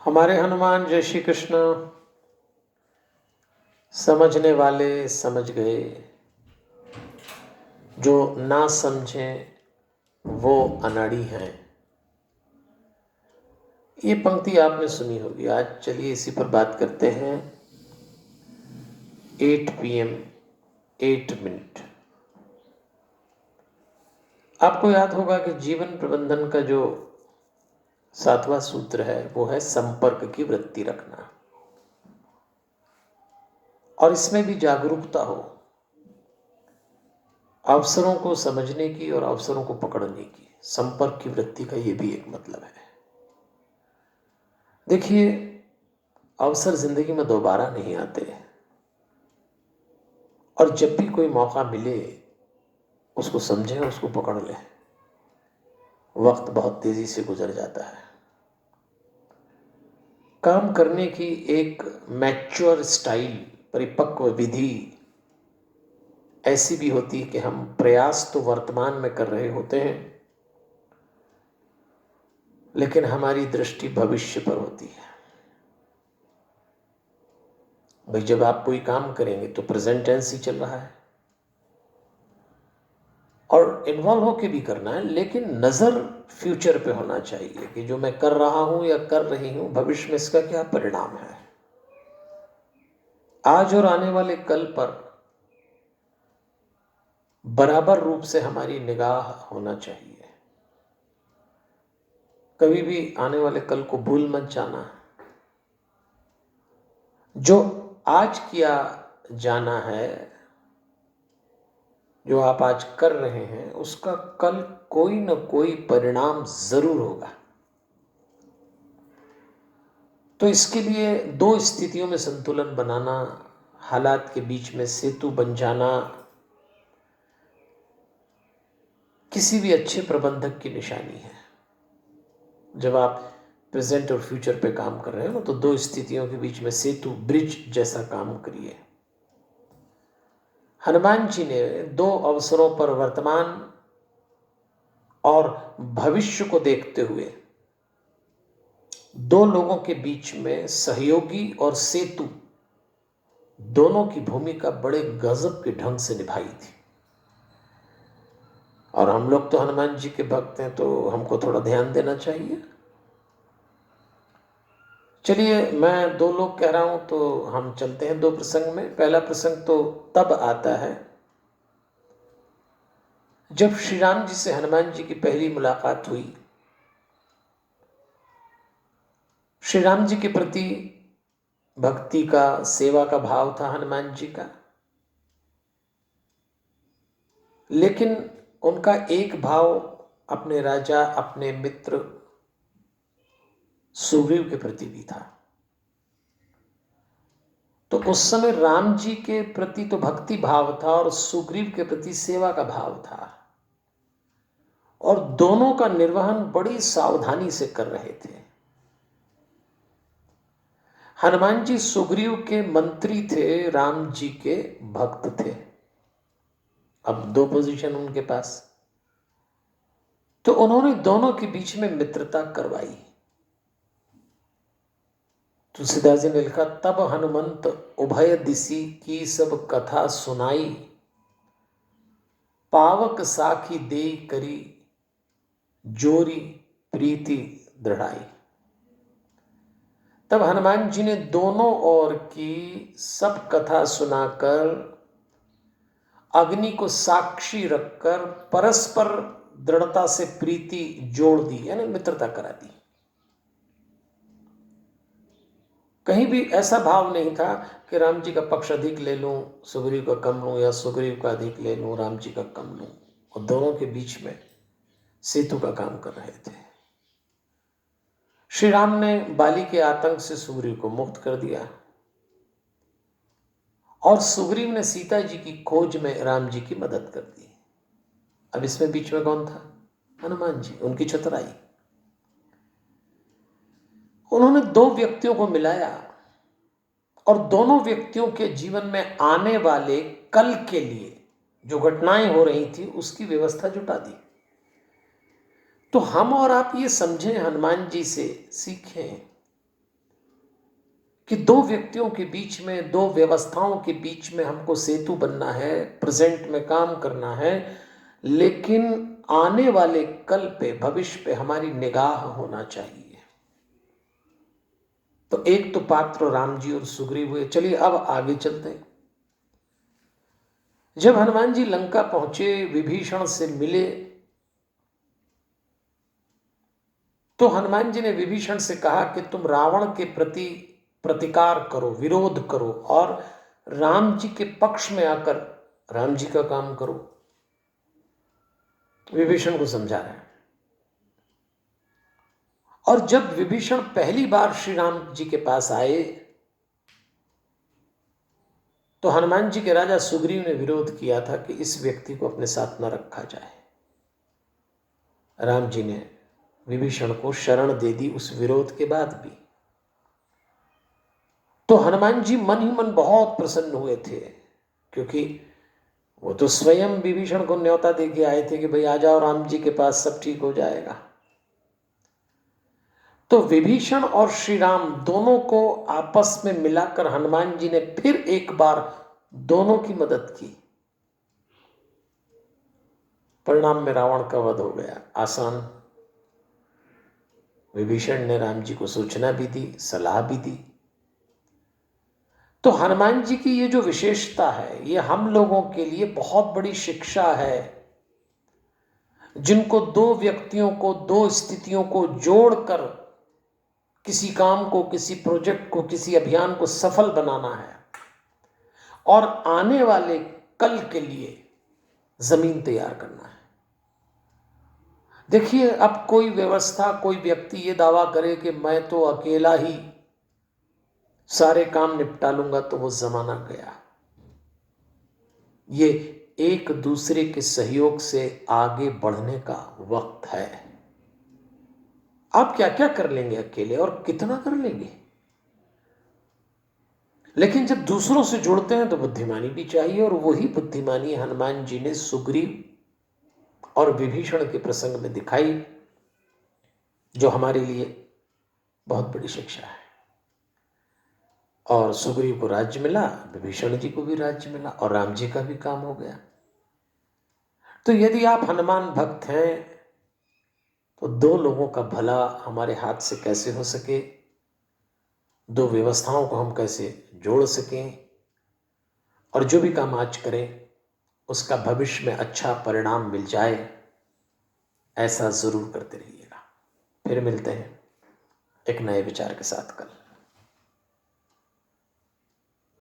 हमारे हनुमान जय श्री कृष्ण। समझने वाले समझ गए, जो ना समझे वो अनाड़ी हैं। ये पंक्ति आपने सुनी होगी। आज चलिए इसी पर बात करते हैं। 8 PM 8 मिनट। आपको याद होगा कि जीवन प्रबंधन का जो 7वां सूत्र है वो है संपर्क की वृत्ति रखना, और इसमें भी जागरूकता हो, अवसरों को समझने की और अवसरों को पकड़ने की। संपर्क की वृत्ति का ये भी एक मतलब है। देखिए, अवसर जिंदगी में दोबारा नहीं आते, और जब भी कोई मौका मिले उसको समझें, उसको पकड़ लें। वक्त बहुत तेजी से गुजर जाता है। काम करने की एक मैच्योर स्टाइल, परिपक्व विधि ऐसी भी होती है कि हम प्रयास तो वर्तमान में कर रहे होते हैं, लेकिन हमारी दृष्टि भविष्य पर होती है। भाई, जब आप कोई काम करेंगे तो प्रेजेंट टेंस ही चल रहा है, और इन्वॉल्व होके भी करना है, लेकिन नजर फ्यूचर पे होना चाहिए कि जो मैं कर रहा हूं या कर रही हूं, भविष्य में इसका क्या परिणाम है। आज और आने वाले कल पर बराबर रूप से हमारी निगाह होना चाहिए। कभी भी आने वाले कल को भूल मत जाना। जो आज किया जाना है, जो आप आज कर रहे हैं, उसका कल कोई न कोई परिणाम जरूर होगा। तो इसके लिए दो स्थितियों में संतुलन बनाना, हालात के बीच में सेतु बन जाना, किसी भी अच्छे प्रबंधक की निशानी है। जब आप प्रेजेंट और फ्यूचर पे काम कर रहे हो तो दो स्थितियों के बीच में सेतु, ब्रिज जैसा काम करिए। हनुमान जी ने दो अवसरों पर वर्तमान और भविष्य को देखते हुए दो लोगों के बीच में सहयोगी और सेतु दोनों की भूमिका बड़े गजब के ढंग से निभाई थी। और हम लोग तो हनुमान जी के भक्त हैं, तो हमको थोड़ा ध्यान देना चाहिए। चलिए, मैं दो लोग कह रहा हूं तो हम चलते हैं दो प्रसंग में। पहला प्रसंग तो तब आता है जब श्री राम जी से हनुमान जी की पहली मुलाकात हुई। श्री राम जी के प्रति भक्ति का, सेवा का भाव था हनुमान जी का, लेकिन उनका एक भाव अपने राजा, अपने मित्र सुग्रीव के प्रति भी था। तो उस समय राम जी के प्रति तो भक्ति भाव था और सुग्रीव के प्रति सेवा का भाव था, और दोनों का निर्वहन बड़ी सावधानी से कर रहे थे। हनुमान जी सुग्रीव के मंत्री थे, राम जी के भक्त थे। अब दो पोजीशन उनके पास, तो उन्होंने दोनों के बीच में मित्रता करवाई। तुलसीदास जी ने लिखा, तब हनुमंत उभय दिशि की सब कथा सुनाई, पावक साखी दे करी जोरी प्रीति दृढ़ाई। तब हनुमान जी ने दोनों ओर की सब कथा सुनाकर, अग्नि को साक्षी रखकर परस्पर दृढ़ता से प्रीति जोड़ दी, यानी मित्रता करा दी। कहीं भी ऐसा भाव नहीं था कि राम जी का पक्ष अधिक ले लूं, सुग्रीव का कम लूं, या सुग्रीव का अधिक ले लूं, राम जी का कम लूं। और दोनों के बीच में सेतु का काम कर रहे थे। श्री राम ने बाली के आतंक से सुग्रीव को मुक्त कर दिया, और सुग्रीव ने सीता जी की खोज में राम जी की मदद कर दी। अब इसमें बीच में कौन था? हनुमान जी, उनकी चतुराई। उन्होंने दो व्यक्तियों को मिलाया और दोनों व्यक्तियों के जीवन में आने वाले कल के लिए जो घटनाएं हो रही थी उसकी व्यवस्था जुटा दी। तो हम और आप ये समझें, हनुमान जी से सीखें कि दो व्यक्तियों के बीच में, दो व्यवस्थाओं के बीच में हमको सेतु बनना है, प्रेजेंट में काम करना है, लेकिन आने वाले कल पे, भविष्य पे हमारी निगाह होना चाहिए। तो एक तो पात्र राम जी और सुग्रीव हुए। चलिए अब आगे चलते हैं। जब हनुमान जी लंका पहुंचे, विभीषण से मिले, तो हनुमान जी ने विभीषण से कहा कि तुम रावण के प्रति प्रतिकार करो, विरोध करो और राम जी के पक्ष में आकर राम जी का काम करो। विभीषण को समझा रहे हैं। और जब विभीषण पहली बार श्री राम जी के पास आए, तो हनुमान जी के राजा सुग्रीव ने विरोध किया था कि इस व्यक्ति को अपने साथ न रखा जाए। राम जी ने विभीषण को शरण दे दी उस विरोध के बाद भी। तो हनुमान जी मन ही मन बहुत प्रसन्न हुए थे, क्योंकि वो तो स्वयं विभीषण को न्योता दे के आए थे कि भाई आ जाओ राम जी के पास, सब ठीक हो जाएगा। तो विभीषण और श्री राम दोनों को आपस में मिलाकर हनुमान जी ने फिर एक बार दोनों की मदद की। परिणाम में रावण का वध हो गया। आसान। विभीषण ने राम जी को सूचना भी दी, सलाह भी दी। तो हनुमान जी की ये जो विशेषता है, ये हम लोगों के लिए बहुत बड़ी शिक्षा है। जिनको दो व्यक्तियों को, दो स्थितियों को जोड़कर किसी काम को, किसी प्रोजेक्ट को, किसी अभियान को सफल बनाना है और आने वाले कल के लिए जमीन तैयार करना है। देखिए, अब कोई व्यवस्था, कोई व्यक्ति ये दावा करे कि मैं तो अकेला ही सारे काम निपटा लूंगा, तो वो जमाना गया। ये एक दूसरे के सहयोग से आगे बढ़ने का वक्त है। आप क्या क्या कर लेंगे अकेले और कितना कर लेंगे, लेकिन जब दूसरों से जुड़ते हैं तो बुद्धिमानी भी चाहिए। और वही बुद्धिमानी हनुमान जी ने सुग्रीव और विभीषण के प्रसंग में दिखाई, जो हमारे लिए बहुत बड़ी शिक्षा है। और सुग्रीव को राज्य मिला, विभीषण जी को भी राज्य मिला और राम जी का भी काम हो गया। तो यदि आप हनुमान भक्त हैं, तो दो लोगों का भला हमारे हाथ से कैसे हो सके, दो व्यवस्थाओं को हम कैसे जोड़ सकें, और जो भी काम आज करें उसका भविष्य में अच्छा परिणाम मिल जाए, ऐसा जरूर करते रहिएगा। फिर मिलते हैं एक नए विचार के साथ कल।